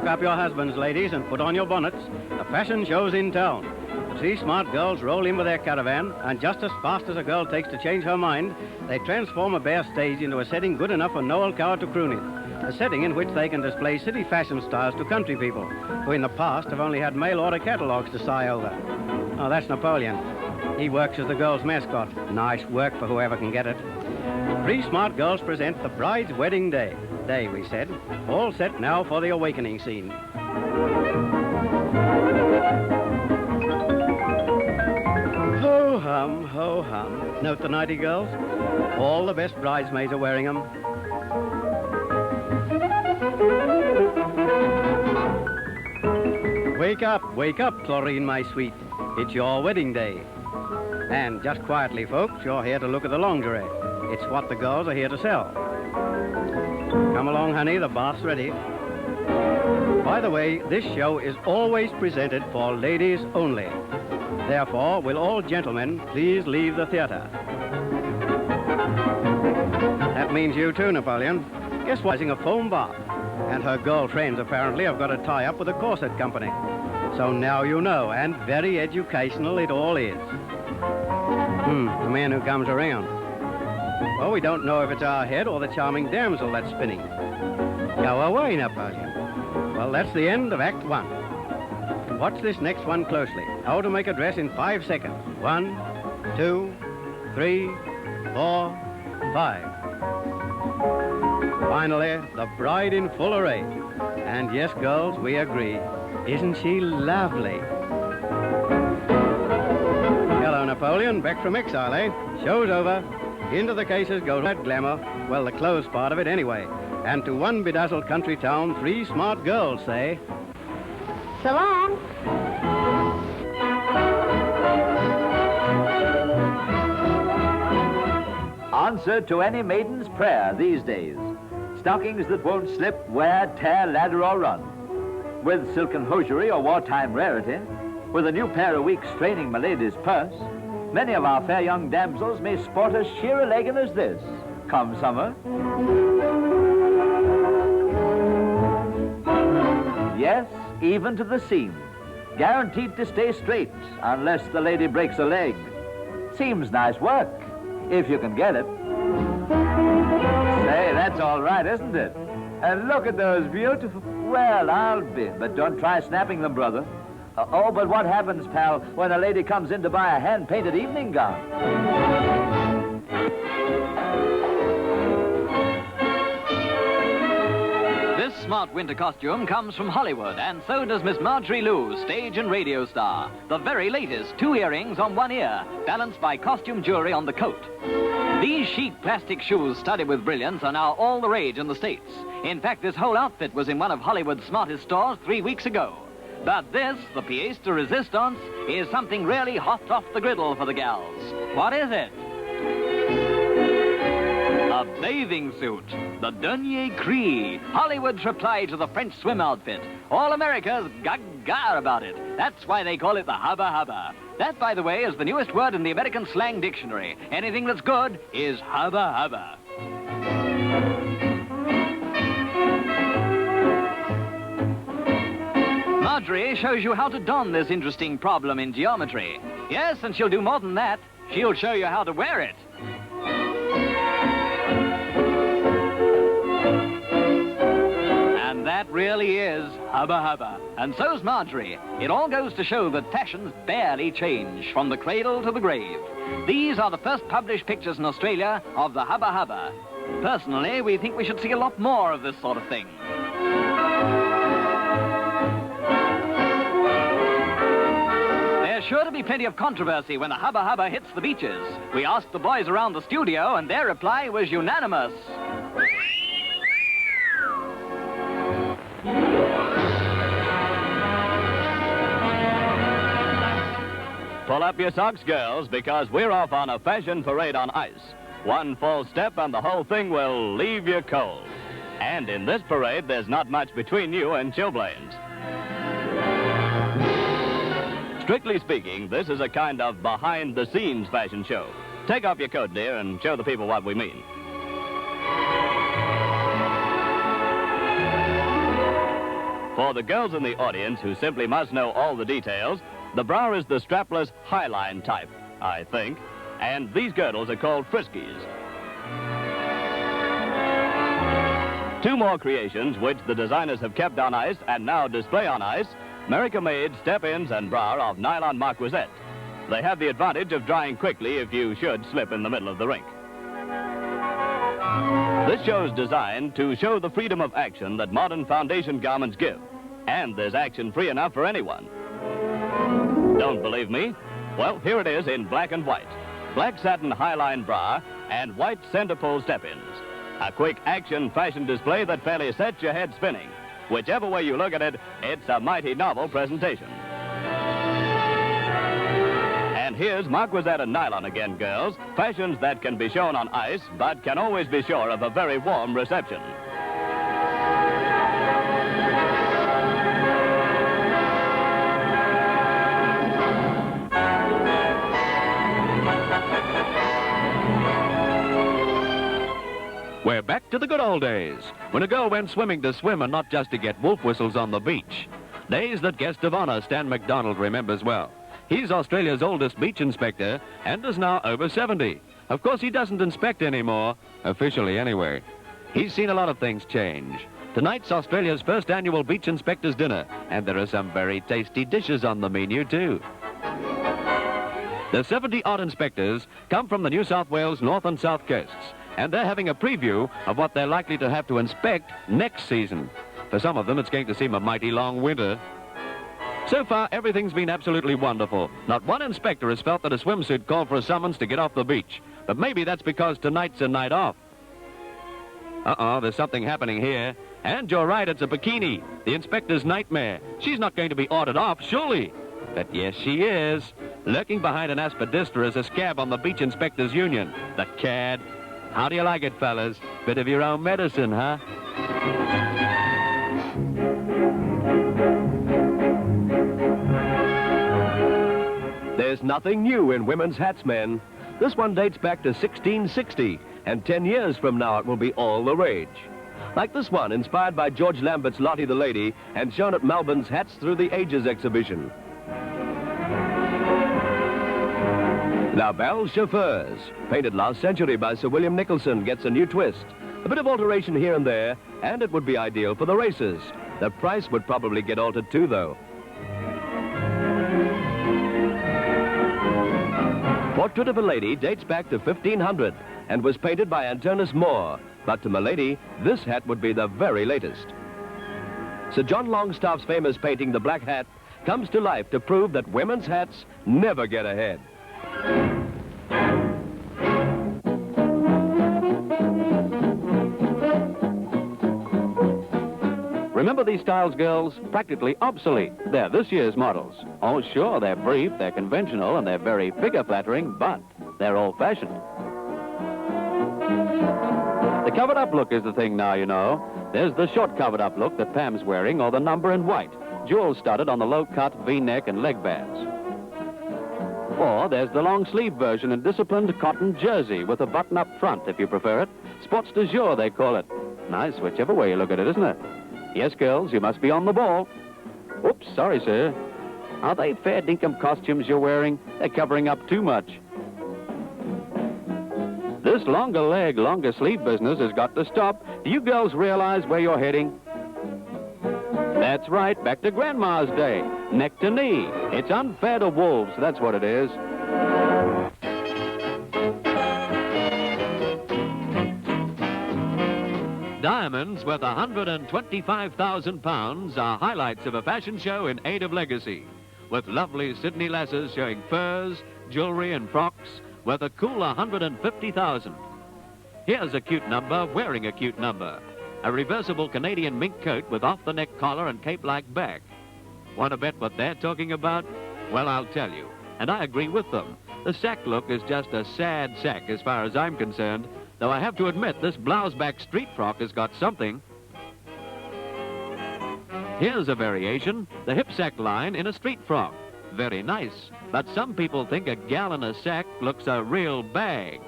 Lock up your husbands, ladies, and put on your bonnets. The fashion show's in town. The three smart girls roll in with their caravan, and just as fast as a girl takes to change her mind, they transform a bare stage into a setting good enough for Noel Coward to croon in. A setting in which they can display city fashion styles to country people, who in the past have only had mail-order catalogues to sigh over. Oh, that's Napoleon. He works as the girls' mascot. Nice work for whoever can get it. Three smart girls present the bride's wedding day. Day, we said. All set now for the awakening scene. Ho-hum, ho-hum. Note the nighty girls. All the best bridesmaids are wearing them. Wake up, Chlorine, my sweet. It's your wedding day. And just quietly, folks, you're here to look at the lingerie. It's what the girls are here to sell. Come along, honey, the bath's ready. By the way, this show is always presented for ladies only. Therefore, will all gentlemen please leave the theater? That means you too, Napoleon. Guess what? A foam bath. And her girlfriends apparently have got a tie-up with the corset company. So now you know, and very educational it all is. The man who comes around. Well, we don't know if it's our head or the charming damsel that's spinning. Go away, Napoleon. Well, that's the end of Act 1. Watch this next one closely. How to make a dress in 5 seconds. 1, 2, 3, 4, 5. Finally, the bride in full array. And yes, girls, we agree. Isn't she lovely? Hello, Napoleon. Back from exile, eh? Show's over. Into the cases goes that glamour. Well, the clothes part of it anyway. And to one bedazzled country town, three smart girls say... So long. Answer to any maiden's prayer these days. Stockings that won't slip, wear, tear, ladder, or run. With silken hosiery or wartime rarity, with a new pair a week straining milady's purse, many of our fair young damsels may sport as sheer a legging as this, come summer. Yes, even to the seam. Guaranteed to stay straight, unless the lady breaks a leg. Seems nice work, if you can get it. Say, that's all right, isn't it? And look at those beautiful... Well, I'll be, but don't try snapping them, brother. Oh, but what happens, pal, when a lady comes in to buy a hand-painted evening gown? This smart winter costume comes from Hollywood, and so does Miss Marjorie Liu, stage and radio star. The very latest, 2 earrings on 1 ear, balanced by costume jewelry on the coat. These chic plastic shoes studded with brilliance are now all the rage in the States. In fact, this whole outfit was in one of Hollywood's smartest stores 3 weeks ago. But this, the pièce de résistance, is something really hot off the griddle for the gals. What is it? A bathing suit. The Denier Cri, Hollywood's reply to the French swim outfit. All America's gaga about it. That's why they call it the Hubba Hubba. That, by the way, is the newest word in the American slang dictionary. Anything that's good is Hubba Hubba. Marjorie shows you how to don this interesting problem in geometry. Yes, and she'll do more than that. She'll show you how to wear it. And that really is Hubba Hubba. And so's Marjorie. It all goes to show that fashions barely change from the cradle to the grave. These are the first published pictures in Australia of the Hubba Hubba. Personally, we think we should see a lot more of this sort of thing. There's sure to be plenty of controversy when the Hubba Hubba hits the beaches. We asked the boys around the studio, and their reply was unanimous. Pull up your socks, girls, because we're off on a fashion parade on ice. One false step and the whole thing will leave you cold. And in this parade, there's not much between you and chilblains. Strictly speaking, this is a kind of behind-the-scenes fashion show. Take off your coat, dear, and show the people what we mean. For the girls in the audience who simply must know all the details, the bra is the strapless highline type, I think, and these girdles are called friskies. Two more creations which the designers have kept on ice and now display on ice, America-made step-ins and bra of nylon marquisette. They have the advantage of drying quickly if you should slip in the middle of the rink. This show's designed to show the freedom of action that modern foundation garments give. And there's action free enough for anyone. Don't believe me? Well, here it is in black and white. Black satin highline bra and white center pole step-ins. A quick action fashion display that fairly sets your head spinning. Whichever way you look at it, it's a mighty novel presentation. And here's marquisette and nylon again, girls. Fashions that can be shown on ice, but can always be sure of a very warm reception. We're back to the good old days, when a girl went swimming to swim and not just to get wolf whistles on the beach. Days that guest of honor Stan MacDonald remembers well. He's Australia's oldest beach inspector and is now over 70. Of course, he doesn't inspect anymore, officially anyway. He's seen a lot of things change. Tonight's Australia's first annual beach inspector's dinner, and there are some very tasty dishes on the menu, too. The 70-odd inspectors come from the New South Wales north and south coasts, and they're having a preview of what they're likely to have to inspect next season. For some of them, it's going to seem a mighty long winter. So far, everything's been absolutely wonderful. Not one inspector has felt that a swimsuit called for a summons to get off the beach. But maybe that's because tonight's a night off. There's something happening here. And you're right, it's a bikini, the inspector's nightmare. She's not going to be ordered off, surely. But yes, she is. Lurking behind an aspidistra is a scab on the Beach Inspectors Union. The cad. How do you like it, fellas? Bit of your own medicine, huh? There's nothing new in women's hats, men. This one dates back to 1660, and 10 years from now it will be all the rage. Like this one, inspired by George Lambert's Lottie the Lady, and shown at Melbourne's Hats Through the Ages exhibition. La Belle Chauffeurs, painted last century by Sir William Nicholson, gets a new twist. A bit of alteration here and there, and it would be ideal for the races. The price would probably get altered too, though. Portrait of a Lady dates back to 1500 and was painted by Antonis Moore. But to milady, this hat would be the very latest. Sir John Longstaff's famous painting, The Black Hat, comes to life to prove that women's hats never get ahead. Remember these styles, girls? Practically obsolete. They're this year's models. Oh, sure, they're brief, they're conventional, and they're very figure-flattering, but they're old-fashioned. The covered-up look is the thing now, you know. There's the short covered-up look that Pam's wearing, or the number in white, jewel-studded on the low-cut, V-neck, and leg bands. Or there's the long-sleeve version in disciplined cotton jersey with a button up front, if you prefer it. Sports du jour, they call it. Nice, whichever way you look at it, isn't it? Yes, girls, you must be on the ball. Oops, sorry, sir. Are they fair dinkum costumes you're wearing? They're covering up too much. This longer leg, longer sleeve business has got to stop. Do you girls realize where you're heading? That's right, back to Grandma's day. Neck to knee. It's unfair to wolves, that's what it is. Diamonds worth £125,000 are highlights of a fashion show in aid of legacy, with lovely Sydney lasses showing furs, jewelry and frocks worth a cool $150,000. Here's a cute number wearing a cute number. A reversible Canadian mink coat with off-the-neck collar and cape-like back. Want to bet what they're talking about? Well, I'll tell you, and I agree with them. The sack look is just a sad sack as far as I'm concerned, though I have to admit this blouse-back street frock has got something. Here's a variation, the hip sack line in a street frock. Very nice, but some people think a gal in a sack looks a real bag.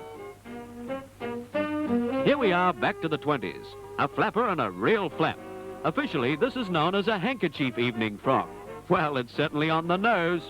Here we are back to the 20s. A flapper and a real flap. Officially, this is known as a handkerchief evening frock. Well, it's certainly on the nose.